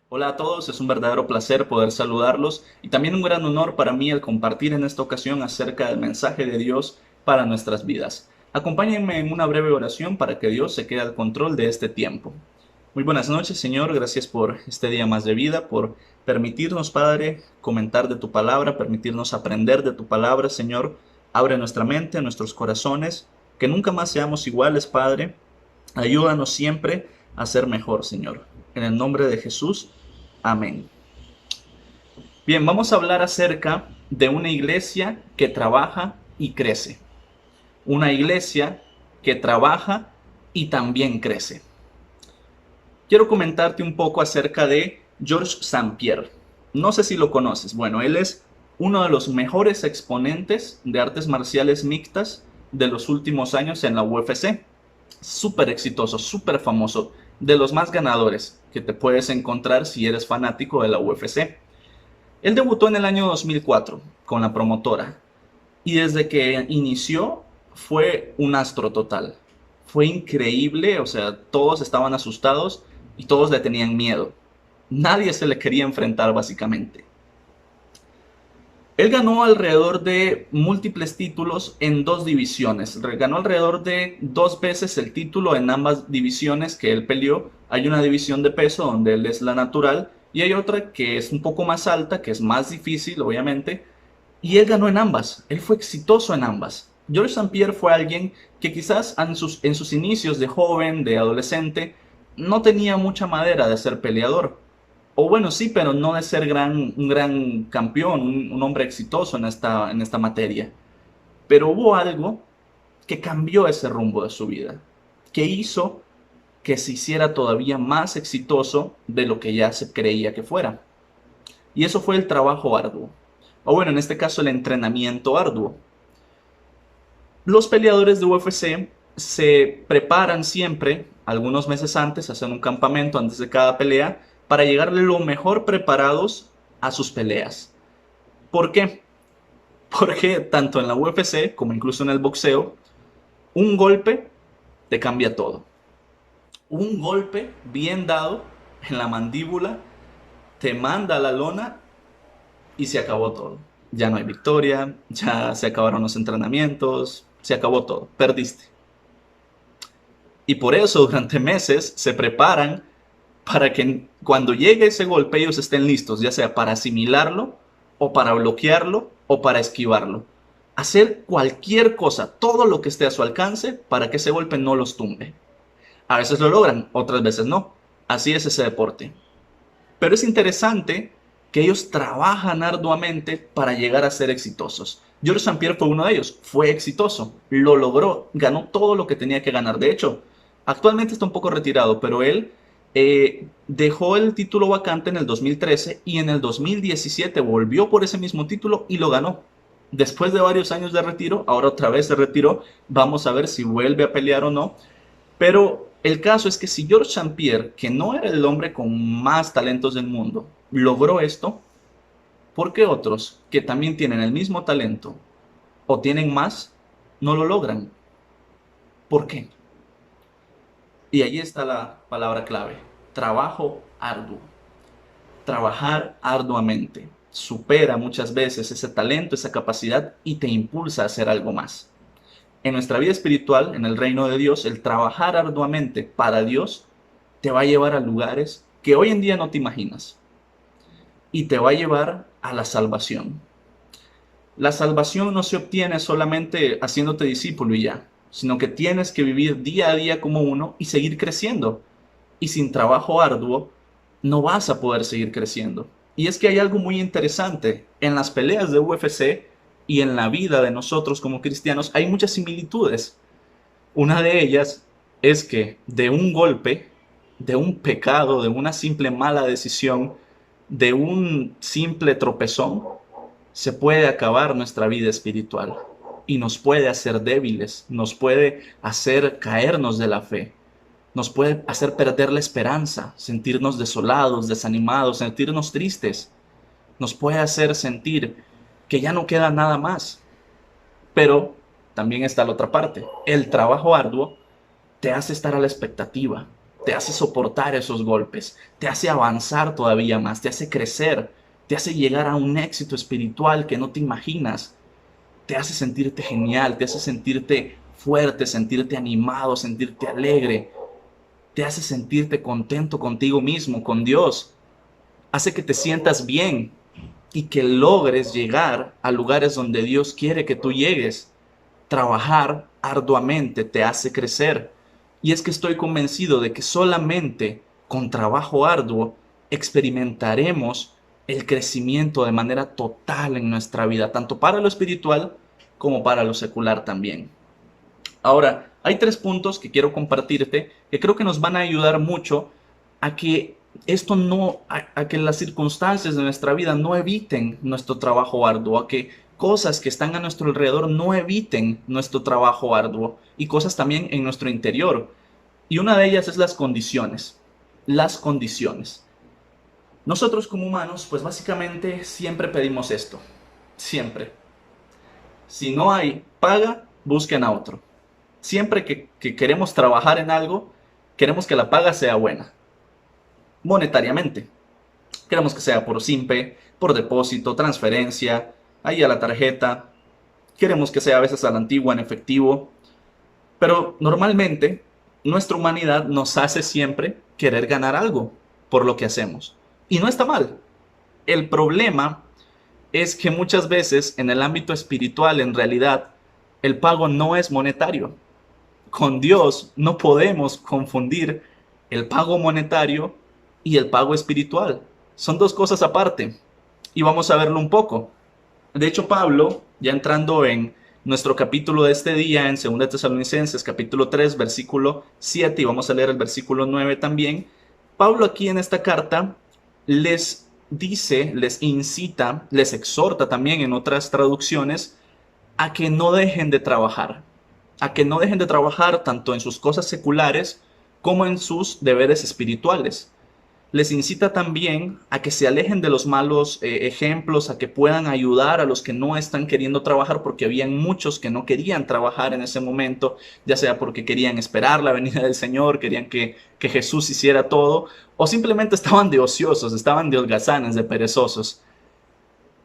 Hola a todos, es un verdadero placer poder saludarlos y también un gran honor para mí el compartir en esta ocasión acerca del mensaje de Dios para nuestras vidas. Acompáñenme en una breve oración para que Dios se quede al control de este tiempo. Muy buenas noches, Señor, gracias por este día más de vida, por permitirnos, Padre, comentar de tu palabra, permitirnos aprender de tu palabra, Señor. Abre nuestra mente, nuestros corazones, que nunca más seamos iguales, Padre. Ayúdanos siempre a ser mejor, Señor. En el nombre de Jesús. Amén. Bien, vamos a hablar acerca de una iglesia que trabaja y crece. Una iglesia que trabaja y también crece. Quiero comentarte un poco acerca de Georges St-Pierre. No sé si lo conoces. Bueno, él es uno de los mejores exponentes de artes marciales mixtas de los últimos años en la UFC. Súper exitoso, súper famoso, de los más ganadores que te puedes encontrar si eres fanático de la UFC. Él debutó en el año 2004 con la promotora y desde que inició fue un astro total. Fue increíble, o sea, todos estaban asustados y todos le tenían miedo. Nadie se le quería enfrentar básicamente. Él ganó alrededor de múltiples títulos en dos divisiones. Ganó alrededor de 2 veces el título en ambas divisiones que él peleó. Hay una división de peso donde él es la natural y hay otra que es un poco más alta, que es más difícil obviamente. Y él ganó en ambas. Él fue exitoso en ambas. Georges St-Pierre fue alguien que quizás en sus inicios de joven, de adolescente, no tenía mucha madera de ser peleador. O bueno, sí, pero no de ser un gran campeón, un hombre exitoso en esta materia. Pero hubo algo que cambió ese rumbo de su vida, que hizo que se hiciera todavía más exitoso de lo que ya se creía que fuera. Y eso fue el trabajo arduo. O bueno, en este caso el entrenamiento arduo. Los peleadores de UFC se preparan siempre, algunos meses antes, hacen un campamento antes de cada pelea, para llegar lo mejor preparados a sus peleas. ¿Por qué? Porque tanto en la UFC como incluso en el boxeo, un golpe te cambia todo. Un golpe bien dado en la mandíbula te manda a la lona y se acabó todo. Ya no hay victoria, ya se acabaron los entrenamientos, se acabó todo, perdiste. Y por eso durante meses se preparan para que cuando llegue ese golpe ellos estén listos, ya sea para asimilarlo, o para bloquearlo, o para esquivarlo. Hacer cualquier cosa, todo lo que esté a su alcance, para que ese golpe no los tumbe. A veces lo logran, otras veces no. Así es ese deporte. Pero es interesante que ellos trabajan arduamente para llegar a ser exitosos. Georges St-Pierre fue uno de ellos, fue exitoso, lo logró, ganó todo lo que tenía que ganar. De hecho, actualmente está un poco retirado, pero él dejó el título vacante en el 2013 y en el 2017 volvió por ese mismo título y lo ganó. Después de varios años de retiro, ahora otra vez se retiró, vamos a ver si vuelve a pelear o no. Pero el caso es que si Georges St-Pierre, que no era el hombre con más talentos del mundo, logró esto, ¿por qué otros que también tienen el mismo talento o tienen más no lo logran? ¿Por qué? Y ahí está la palabra clave, trabajo arduo. Trabajar arduamente supera muchas veces ese talento, esa capacidad y te impulsa a hacer algo más. En nuestra vida espiritual, en el reino de Dios, el trabajar arduamente para Dios te va a llevar a lugares que hoy en día no te imaginas y te va a llevar a la salvación. La salvación no se obtiene solamente haciéndote discípulo y ya, sino que tienes que vivir día a día como uno y seguir creciendo. Y sin trabajo arduo, no vas a poder seguir creciendo. Y es que hay algo muy interesante. En las peleas de UFC y en la vida de nosotros como cristianos hay muchas similitudes. Una de ellas es que de un golpe, de un pecado, de una simple mala decisión, de un simple tropezón, se puede acabar nuestra vida espiritual y nos puede hacer débiles, nos puede hacer caernos de la fe, nos puede hacer perder la esperanza, sentirnos desolados, desanimados, sentirnos tristes, nos puede hacer sentir que ya no queda nada más. Pero también está la otra parte. El trabajo arduo te hace estar a la expectativa, te hace soportar esos golpes, te hace avanzar todavía más, te hace crecer, te hace llegar a un éxito espiritual que no te imaginas, te hace sentirte genial, te hace sentirte fuerte, sentirte animado, sentirte alegre, te hace sentirte contento contigo mismo, con Dios, hace que te sientas bien y que logres llegar a lugares donde Dios quiere que tú llegues. Trabajar arduamente te hace crecer. Y es que estoy convencido de que solamente con trabajo arduo experimentaremos el crecimiento de manera total en nuestra vida, tanto para lo espiritual como para lo secular también. Ahora, hay 3 puntos que quiero compartirte que creo que nos van a ayudar mucho a que esto no, a que las circunstancias de nuestra vida no eviten nuestro trabajo arduo, a que cosas que están a nuestro alrededor no eviten nuestro trabajo arduo y cosas también en nuestro interior. Y una de ellas es las condiciones. Las condiciones. Nosotros como humanos, pues básicamente siempre pedimos esto. Siempre. Si no hay paga, busquen a otro. Siempre que queremos trabajar en algo, queremos que la paga sea buena, monetariamente. Queremos que sea por simpe, por depósito, transferencia, ahí a la tarjeta. Queremos que sea a veces a la antigua en efectivo. Pero normalmente nuestra humanidad nos hace siempre querer ganar algo por lo que hacemos. Y no está mal. El problema es que muchas veces en el ámbito espiritual, en realidad, el pago no es monetario. Con Dios no podemos confundir el pago monetario y el pago espiritual. Son 2 cosas aparte. Y vamos a verlo un poco. De hecho, Pablo, ya entrando en nuestro capítulo de este día, en 2 Tesalonicenses, capítulo 3, versículo 7, y vamos a leer el versículo 9 también, Pablo aquí en esta carta les dice, les incita, les exhorta también en otras traducciones a que no dejen de trabajar, a que no dejen de trabajar tanto en sus cosas seculares como en sus deberes espirituales. Les incita también a que se alejen de los malos ejemplos, a que puedan ayudar a los que no están queriendo trabajar, porque habían muchos que no querían trabajar en ese momento, ya sea porque querían esperar la venida del Señor, querían que Jesús hiciera todo, o simplemente estaban de ociosos, estaban de holgazanes, de perezosos.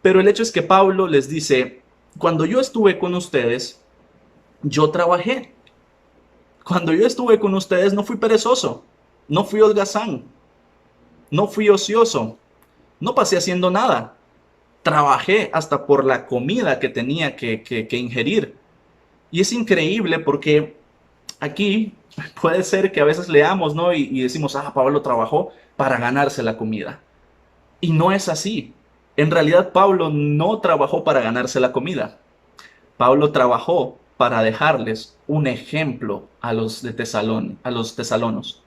Pero el hecho es que Pablo les dice, cuando yo estuve con ustedes, yo trabajé. Cuando yo estuve con ustedes no fui perezoso, no fui holgazán, no fui ocioso, no pasé haciendo nada. Trabajé hasta por la comida que tenía que ingerir. Y es increíble porque aquí puede ser que a veces leamos, ¿no? Y decimos, Pablo trabajó para ganarse la comida. Y no es así. En realidad Pablo no trabajó para ganarse la comida. Pablo trabajó para dejarles un ejemplo a los de Tesalón, a los tesalonos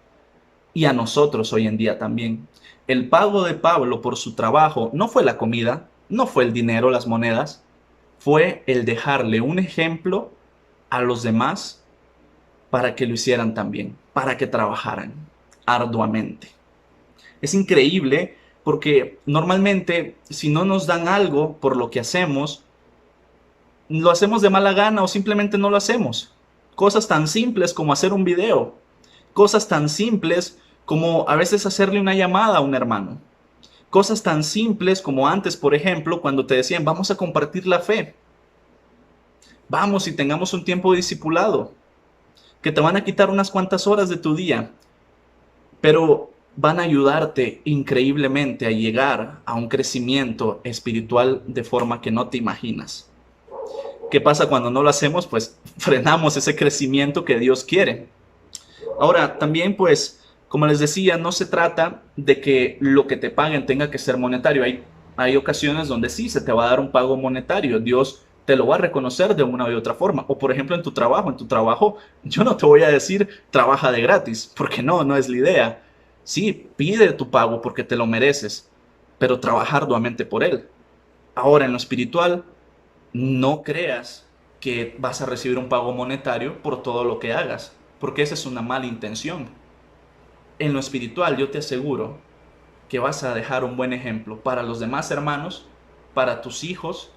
y a nosotros hoy en día también. El pago de Pablo por su trabajo no fue la comida, no fue el dinero, las monedas, fue el dejarle un ejemplo a los demás para que lo hicieran también, para que trabajaran arduamente. Es increíble porque normalmente si no nos dan algo por lo que hacemos, lo hacemos de mala gana o simplemente no lo hacemos. Cosas tan simples como hacer un video, cosas tan simples como a veces hacerle una llamada a un hermano. Cosas tan simples como antes, por ejemplo, cuando te decían, vamos a compartir la fe. Vamos y tengamos un tiempo discipulado, que te van a quitar unas cuantas horas de tu día, pero van a ayudarte increíblemente a llegar a un crecimiento espiritual de forma que no te imaginas. ¿Qué pasa cuando no lo hacemos? Pues frenamos ese crecimiento que Dios quiere. Ahora, también pues, como les decía, no se trata de que lo que te paguen tenga que ser monetario. Hay ocasiones donde sí se te va a dar un pago monetario. Dios te lo va a reconocer de una u otra forma. O por ejemplo en tu trabajo, yo no te voy a decir trabaja de gratis, porque no es la idea. Sí, pide tu pago porque te lo mereces, pero trabaja arduamente por él. Ahora, en lo espiritual, no creas que vas a recibir un pago monetario por todo lo que hagas, porque esa es una mala intención. En lo espiritual, yo te aseguro que vas a dejar un buen ejemplo para los demás hermanos, para tus hijos,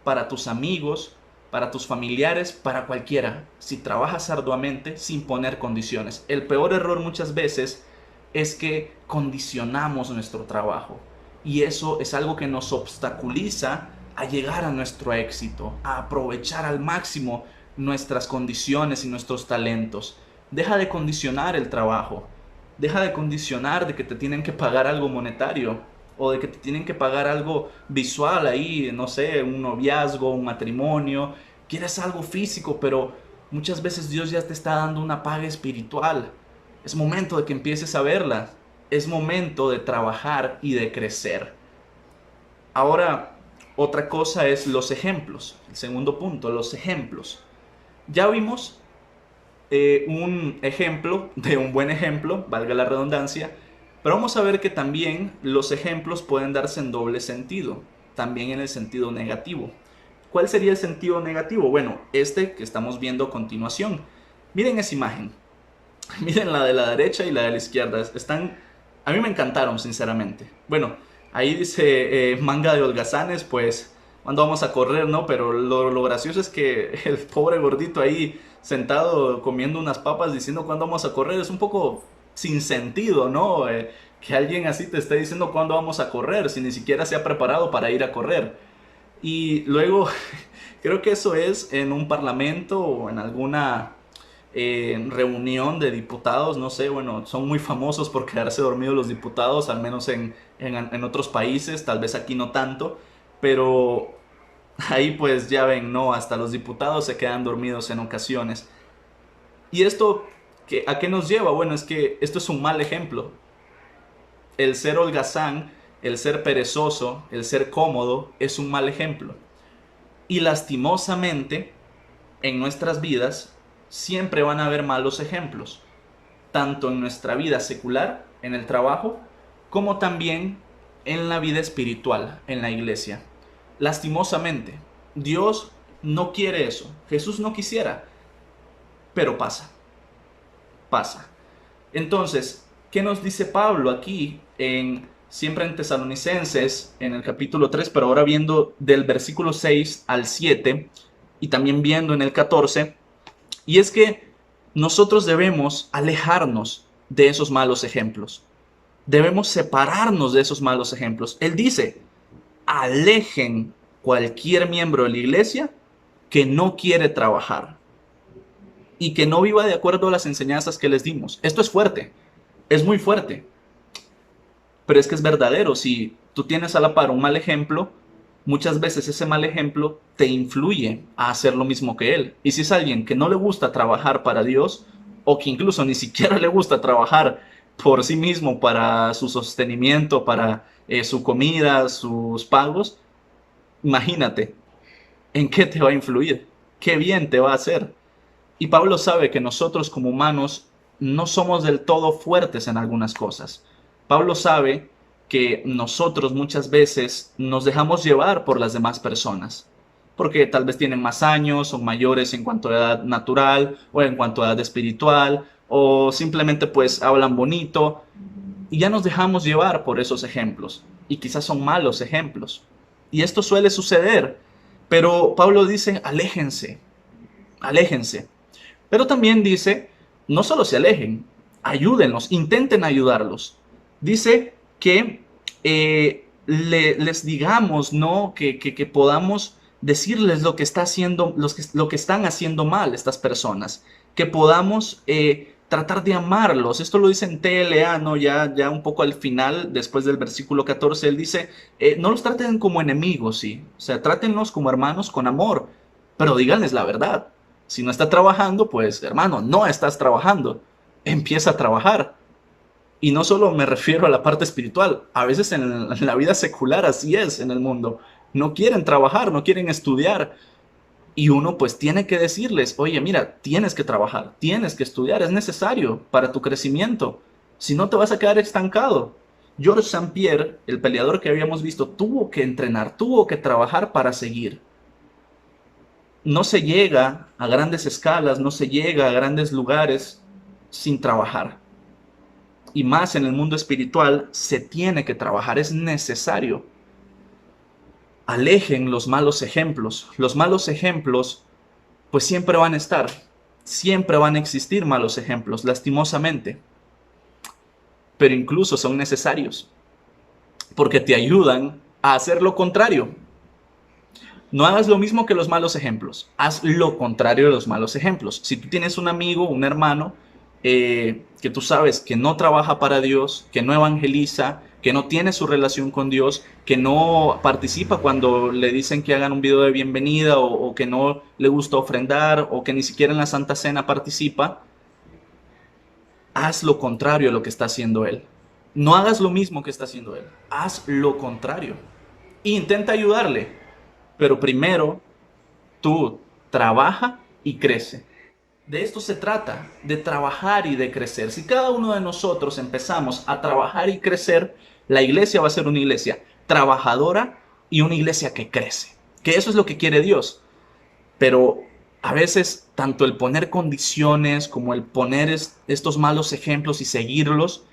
para tus amigos, para tus familiares, para cualquiera, si trabajas arduamente sin poner condiciones. El peor error muchas veces es que condicionamos nuestro trabajo y eso es algo que nos obstaculiza a llegar a nuestro éxito, a aprovechar al máximo nuestras condiciones y nuestros talentos. Deja de condicionar el trabajo. Deja de condicionar de que te tienen que pagar algo monetario o de que te tienen que pagar algo visual ahí, no sé, un noviazgo, un matrimonio. Quieres algo físico, pero muchas veces Dios ya te está dando una paga espiritual. Es momento de que empieces a verla. Es momento de trabajar y de crecer. Ahora, otra cosa es los ejemplos. El segundo punto, los ejemplos. Ya vimos un ejemplo de un buen ejemplo, valga la redundancia, pero vamos a ver que también los ejemplos pueden darse en doble sentido, también en el sentido negativo. ¿Cuál sería el sentido negativo? Bueno, este que estamos viendo a continuación. Miren esa imagen, miren la de la derecha y la de la izquierda, a mí me encantaron sinceramente. Bueno, ahí dice manga de holgazanes, pues cuando vamos a correr, ¿no? Pero lo gracioso es que el pobre gordito ahí sentado comiendo unas papas diciendo cuándo vamos a correr es un poco sin sentido, ¿no? Que alguien así te esté diciendo cuándo vamos a correr si ni siquiera se ha preparado para ir a correr. Y luego creo que eso es en un parlamento o en alguna reunión de diputados, no sé, bueno, son muy famosos por quedarse dormidos los diputados, al menos en otros países, tal vez aquí no tanto, pero ahí pues ya ven, no, hasta los diputados se quedan dormidos en ocasiones. ¿Y esto a qué nos lleva? Bueno, es que esto es un mal ejemplo. El ser holgazán, el ser perezoso, el ser cómodo es un mal ejemplo. Y lastimosamente, en nuestras vidas siempre van a haber malos ejemplos, tanto en nuestra vida secular, en el trabajo, como también en la vida espiritual, en la iglesia. Lastimosamente, Dios no quiere eso, Jesús no quisiera, pero pasa. Entonces, ¿qué nos dice Pablo aquí siempre en Tesalonicenses, en el capítulo 3, pero ahora viendo del versículo 6 al 7 y también viendo en el 14? Y es que nosotros debemos alejarnos de esos malos ejemplos. Debemos separarnos de esos malos ejemplos. Él dice, alejen cualquier miembro de la iglesia que no quiere trabajar y que no viva de acuerdo a las enseñanzas que les dimos. Esto es fuerte, es muy fuerte, pero es que es verdadero. Si tú tienes a la par un mal ejemplo, muchas veces ese mal ejemplo te influye a hacer lo mismo que él. Y si es alguien que no le gusta trabajar para Dios, o que incluso ni siquiera le gusta trabajar por sí mismo, para su sostenimiento, para su comida, sus pagos, imagínate en qué te va a influir, qué bien te va a hacer. Y Pablo sabe que nosotros como humanos no somos del todo fuertes en algunas cosas. Pablo sabe que nosotros muchas veces nos dejamos llevar por las demás personas, porque tal vez tienen más años, son mayores en cuanto a edad natural o en cuanto a edad espiritual, o simplemente pues hablan bonito, y ya nos dejamos llevar por esos ejemplos, y quizás son malos ejemplos. Y esto suele suceder, pero Pablo dice, aléjense, aléjense. Pero también dice, no solo se alejen, ayúdenlos, intenten ayudarlos. Dice que les digamos, ¿no? Que podamos decirles lo que está haciendo, lo que están haciendo mal estas personas. Que podamos tratar de amarlos. Esto lo dice en TLA, ¿no? Ya un poco al final, después del versículo 14, él dice, no los traten como enemigos, ¿sí? O sea, trátenlos como hermanos con amor. pero díganles la verdad. Si no está trabajando, pues hermano, no estás trabajando. Empieza a trabajar. Y no solo me refiero a la parte espiritual, a veces en la vida secular así es en el mundo. No quieren trabajar, no quieren estudiar. Y uno pues tiene que decirles, oye, mira, tienes que trabajar, tienes que estudiar, es necesario para tu crecimiento. Si no te vas a quedar estancado. Georges St. Pierre, el peleador que habíamos visto, tuvo que entrenar, tuvo que trabajar para seguir. No se llega a grandes escalas, no se llega a grandes lugares sin trabajar. Y más en el mundo espiritual, se tiene que trabajar, es necesario. Alejen los malos ejemplos. Los malos ejemplos, pues siempre van a estar. Siempre van a existir malos ejemplos, lastimosamente. Pero incluso son necesarios, porque te ayudan a hacer lo contrario. No hagas lo mismo que los malos ejemplos, haz lo contrario de los malos ejemplos. Si tú tienes un amigo, un hermano, que tú sabes que no trabaja para Dios, que no evangeliza, que no tiene su relación con Dios, que no participa cuando le dicen que hagan un video de bienvenida o que no le gusta ofrendar o que ni siquiera en la Santa Cena participa, haz lo contrario a lo que está haciendo él. No hagas lo mismo que está haciendo él, haz lo contrario. Intenta ayudarle, pero primero tú trabaja y crece. De esto se trata, de trabajar y de crecer. Si cada uno de nosotros empezamos a trabajar y crecer, la iglesia va a ser una iglesia trabajadora y una iglesia que crece. Que eso es lo que quiere Dios. Pero a veces tanto el poner condiciones como el poner estos malos ejemplos y seguirlos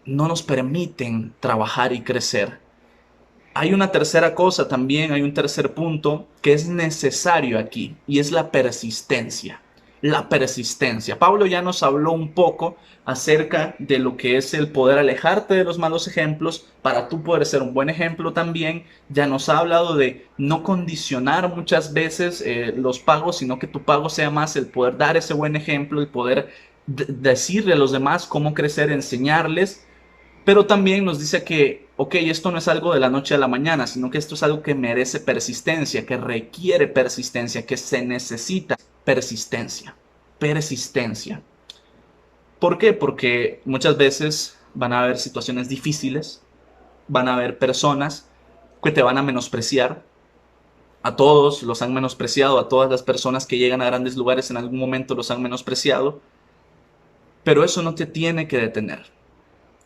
no nos permiten trabajar y crecer. Hay una tercera cosa también, hay un tercer punto que es necesario aquí y es la persistencia. La persistencia. Pablo ya nos habló un poco acerca de lo que es el poder alejarte de los malos ejemplos para tú poder ser un buen ejemplo también. Ya nos ha hablado de no condicionar muchas veces los pagos, sino que tu pago sea más el poder dar ese buen ejemplo, el poder decirle a los demás cómo crecer, enseñarles, pero también nos dice que, ok, esto no es algo de la noche a la mañana, sino que esto es algo que merece persistencia, que requiere persistencia, que se necesita persistencia. Persistencia. ¿Por qué? Porque muchas veces van a haber situaciones difíciles, van a haber personas que te van a menospreciar. A todos los han menospreciado, a todas las personas que llegan a grandes lugares en algún momento los han menospreciado, pero eso no te tiene que detener.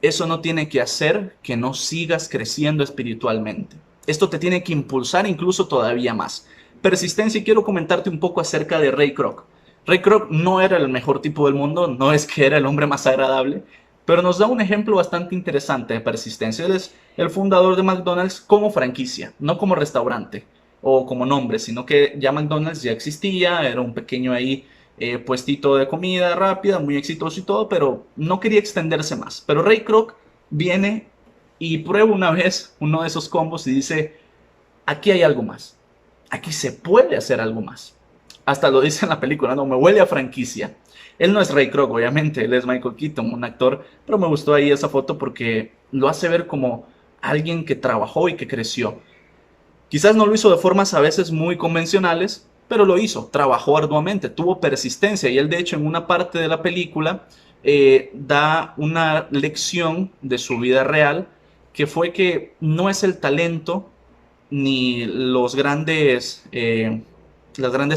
Eso no tiene que hacer que no sigas creciendo espiritualmente. Esto te tiene que impulsar incluso todavía más. Persistencia, y quiero comentarte un poco acerca de Ray Kroc. Ray Kroc no era el mejor tipo del mundo, no es que era el hombre más agradable, pero nos da un ejemplo bastante interesante de persistencia. Él es el fundador de McDonald's como franquicia, no como restaurante o como nombre, sino que ya McDonald's ya existía, era un pequeño ahí puestito de comida rápida, muy exitoso y todo, pero no quería extenderse más. Pero Ray Kroc viene y prueba una vez uno de esos combos y dice, aquí hay algo más, aquí se puede hacer algo más. Hasta lo dice en la película, no, me huele a franquicia. Él no es Ray Kroc, obviamente, él es Michael Keaton, un actor, pero me gustó ahí esa foto porque lo hace ver como alguien que trabajó y que creció. Quizás no lo hizo de formas a veces muy convencionales, pero lo hizo, trabajó arduamente, tuvo persistencia y él de hecho en una parte de la película da una lección de su vida real que fue que no es el talento ni las grandes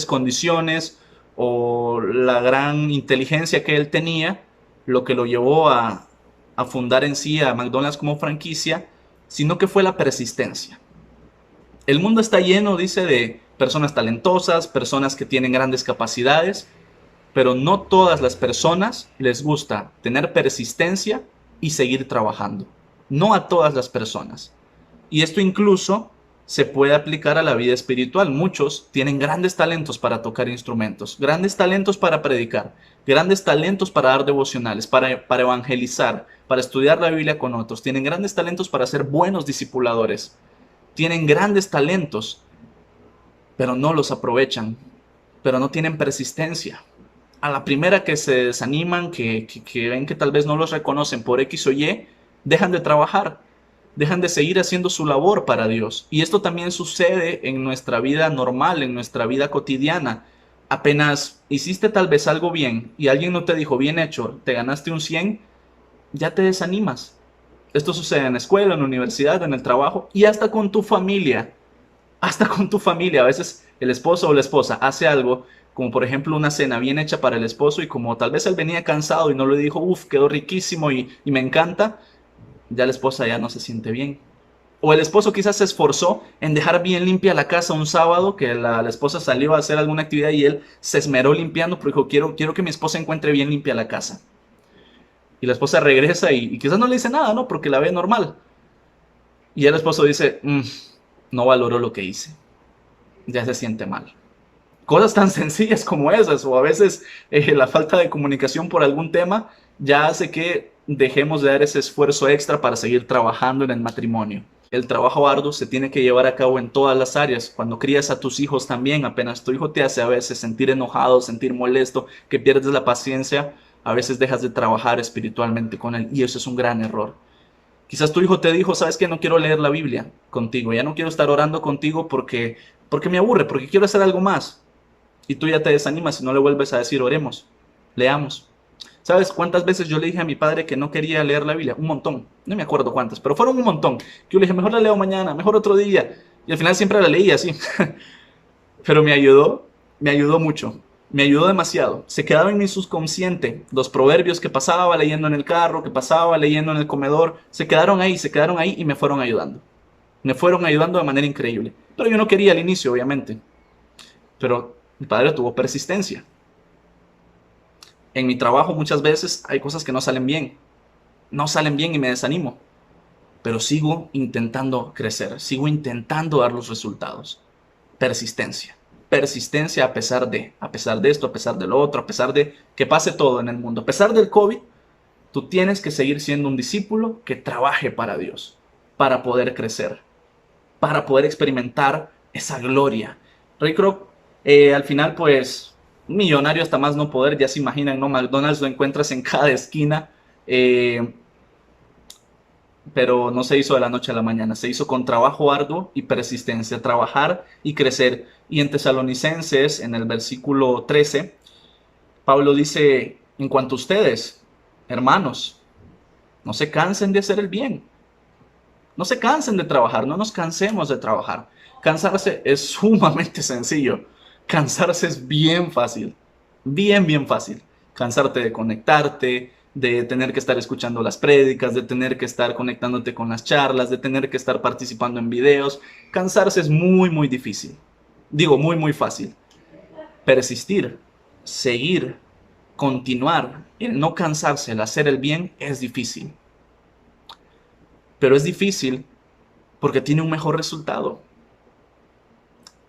condiciones o la gran inteligencia que él tenía lo que lo llevó a fundar en sí a McDonald's como franquicia, sino que fue la persistencia. El mundo está lleno, dice, de personas talentosas, personas que tienen grandes capacidades, pero no todas las personas les gusta tener persistencia y seguir trabajando. No a todas las personas. Y esto incluso se puede aplicar a la vida espiritual. Muchos tienen grandes talentos para tocar instrumentos, grandes talentos para predicar, grandes talentos para dar devocionales, para evangelizar, para estudiar la Biblia con otros. Tienen grandes talentos para ser buenos discipuladores. Tienen grandes talentos, pero no los aprovechan, pero no tienen persistencia. A la primera que se desaniman, que ven que tal vez no los reconocen por X o Y, dejan de trabajar. dejan de seguir haciendo su labor para Dios. Y esto también sucede en nuestra vida normal, en nuestra vida cotidiana. Apenas hiciste tal vez algo bien y alguien no te dijo bien hecho, te ganaste un 100, ya te desanimas. Esto sucede en la escuela, en la universidad, en el trabajo y hasta con tu familia. Hasta con tu familia. A veces el esposo o la esposa hace algo, como por ejemplo una cena bien hecha para el esposo y como tal vez él venía cansado y no le dijo, uff, quedó riquísimo y me encanta, ya la esposa ya no se siente bien. O el esposo quizás se esforzó en dejar bien limpia la casa un sábado, que la esposa salió a hacer alguna actividad y él se esmeró limpiando, porque dijo, quiero que mi esposa encuentre bien limpia la casa. Y la esposa regresa y quizás no le dice nada, ¿no? Porque la ve normal. Y el esposo dice, no valoró lo que hice. Ya se siente mal. Cosas tan sencillas como esas, o a veces la falta de comunicación por algún tema ya hace que dejemos de dar ese esfuerzo extra para seguir trabajando en el matrimonio. El trabajo arduo se tiene que llevar a cabo en todas las áreas. Cuando crías a tus hijos también, apenas tu hijo te hace a veces sentir enojado, sentir molesto, que pierdes la paciencia, a veces dejas de trabajar espiritualmente con él y eso es un gran error. Quizás tu hijo te dijo, sabes que no quiero leer la Biblia contigo, ya no quiero estar orando contigo porque me aburre, porque quiero hacer algo más. Y tú ya te desanimas y no le vuelves a decir, oremos, leamos. ¿Sabes cuántas veces yo le dije a mi padre que no quería leer la Biblia? Un montón. No me acuerdo cuántas, pero fueron un montón. Que yo le dije, mejor la leo mañana, mejor otro día. Y al final siempre la leía así. Pero me ayudó mucho. Me ayudó demasiado. Se quedaba en mi subconsciente. Los proverbios que pasaba leyendo en el carro, que pasaba leyendo en el comedor, se quedaron ahí y me fueron ayudando. Me fueron ayudando de manera increíble. Pero yo no quería al inicio, obviamente. Pero mi padre tuvo persistencia. En mi trabajo muchas veces hay cosas que no salen bien. No salen bien y me desanimo. Pero sigo intentando crecer. Sigo intentando dar los resultados. Persistencia. Persistencia a pesar de esto, a pesar de lo otro, a pesar de que pase todo en el mundo. A pesar del COVID, tú tienes que seguir siendo un discípulo que trabaje para Dios, para poder crecer, para poder experimentar esa gloria. Ray Kroc, al final, pues, millonario hasta más no poder, ya se imaginan, ¿no? McDonald's lo encuentras en cada esquina, pero no se hizo de la noche a la mañana, se hizo con trabajo arduo y persistencia, trabajar y crecer. Y en Tesalonicenses, en el versículo 13, Pablo dice, en cuanto a ustedes, hermanos, no se cansen de hacer el bien, no se cansen de trabajar, no nos cansemos de trabajar. Cansarse es sumamente sencillo. Cansarse es bien fácil. Bien fácil. Cansarte de conectarte, de tener que estar escuchando las prédicas, de tener que estar conectándote con las charlas, de tener que estar participando en videos. Cansarse es muy difícil. Digo, muy fácil. Persistir, seguir, continuar, el no cansarse, el hacer el bien es difícil. Pero es difícil porque tiene un mejor resultado.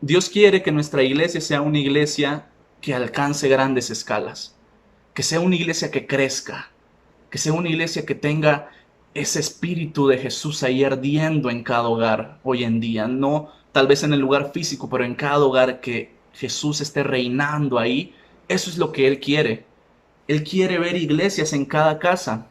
Dios quiere que nuestra iglesia sea una iglesia que alcance grandes escalas, que sea una iglesia que crezca, que sea una iglesia que tenga ese espíritu de Jesús ahí ardiendo en cada hogar hoy en día, no tal vez en el lugar físico, pero en cada hogar que Jesús esté reinando ahí. Eso es lo que Él quiere. Él quiere ver iglesias en cada casa.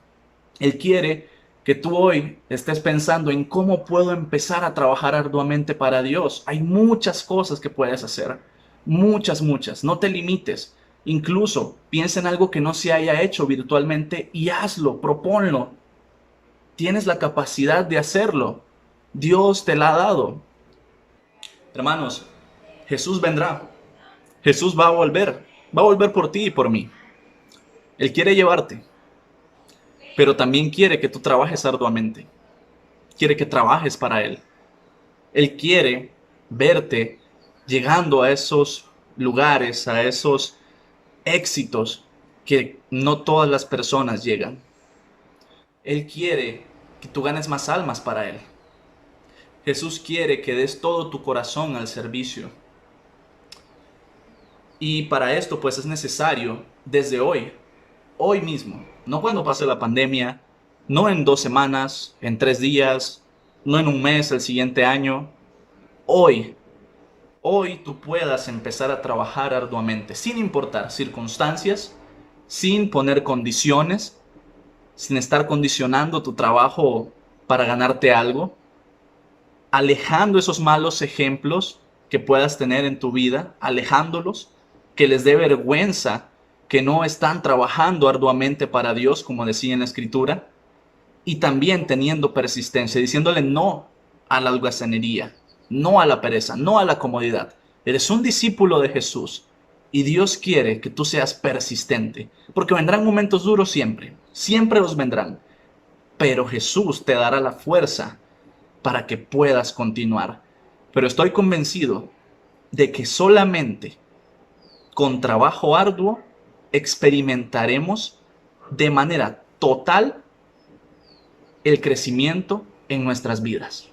Él quiere que tú hoy estés pensando en cómo puedo empezar a trabajar arduamente para Dios. Hay muchas cosas que puedes hacer. Muchas. No te limites. Incluso piensa en algo que no se haya hecho virtualmente y hazlo, proponlo. Tienes la capacidad de hacerlo. Dios te la ha dado. Hermanos, Jesús vendrá. Jesús va a volver. Va a volver por ti y por mí. Él quiere llevarte. Pero también quiere que tú trabajes arduamente. Quiere que trabajes para Él. Él quiere verte llegando a esos lugares, a esos éxitos que no todas las personas llegan. Él quiere que tú ganes más almas para Él. Jesús quiere que des todo tu corazón al servicio. Y para esto pues es necesario desde hoy mismo, no cuando pase la pandemia, no en 2 semanas, en 3 días, no en un mes, el siguiente año. Hoy tú puedas empezar a trabajar arduamente, sin importar circunstancias, sin poner condiciones, sin estar condicionando tu trabajo para ganarte algo, alejando esos malos ejemplos que puedas tener en tu vida, alejándolos, que les dé vergüenza que no están trabajando arduamente para Dios, como decía en la Escritura, y también teniendo persistencia, diciéndole no a la holgazanería, no a la pereza, no a la comodidad. Eres un discípulo de Jesús y Dios quiere que tú seas persistente, porque vendrán momentos duros siempre, siempre los vendrán, pero Jesús te dará la fuerza para que puedas continuar. Pero estoy convencido de que solamente con trabajo arduo experimentaremos de manera total el crecimiento en nuestras vidas.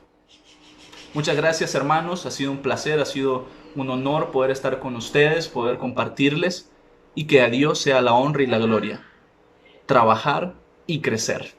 Muchas gracias, hermanos, ha sido un placer, ha sido un honor poder estar con ustedes, poder compartirles, y que a Dios sea la honra y la gloria. Trabajar y crecer.